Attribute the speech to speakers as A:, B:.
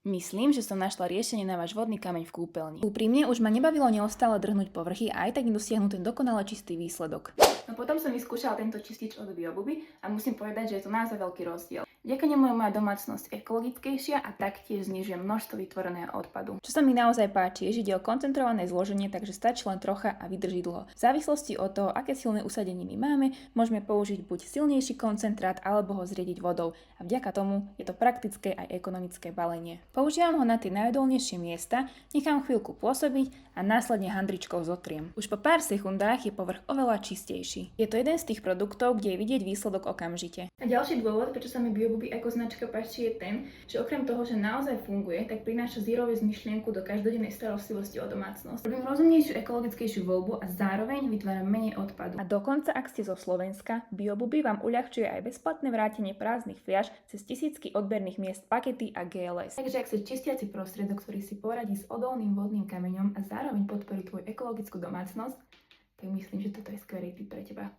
A: Myslím, že som našla riešenie na váš vodný kameň v kúpeľni. Úprimne už ma nebavilo neustále drhnúť povrchy a aj tak nedosiahnuť ten dokonale čistý výsledok. No potom som vyskúšala tento čistič od Biobuby a musím povedať, že je to naozaj veľký rozdiel. Vďaka nemu je moja domácnosť ekologickejšia a taktiež znižuje množstvo vytvoreného odpadu. Čo sa mi naozaj páči, je, že ide o koncentrované zloženie, takže stačí len trocha a vydrží dlho. V závislosti od toho, aké silné usadeniny máme, môžeme použiť buď silnejší koncentrát alebo ho zriediť vodou a vďaka tomu je to praktické aj ekonomické balenie. Používam ho na tie najodolnejšie miesta, nechám chvíľku pôsobiť a následne handričkou zotriem. Už po pár sekundách je povrch oveľa čistejší. Je to jeden z tých produktov, kde je vidieť výsledok okamžite. A ďalší dôvod, prečo sa mi Biobuby ako značka páči, je ten, že okrem toho, že naozaj funguje, tak prináša zero waste myšlienku do každodennej starostlivosti o domácnosť. Robím rozumnejšiu, ekologickejšiu voľbu a zároveň vytváram menej odpadu. A dokonca, ak ste zo Slovenska, Biobuby vám uľahčuje aj bezplatné vrátenie prázdnych fliaš cez tisícky odberných miest Pakety a GLS. Takže ak chceš čistiaci prostriedok, ktorý si poradí s odolným vodným kameňom a zároveň podporí tvoju ekologickú domácnosť, tak myslím, že toto je skvelý tip pre teba.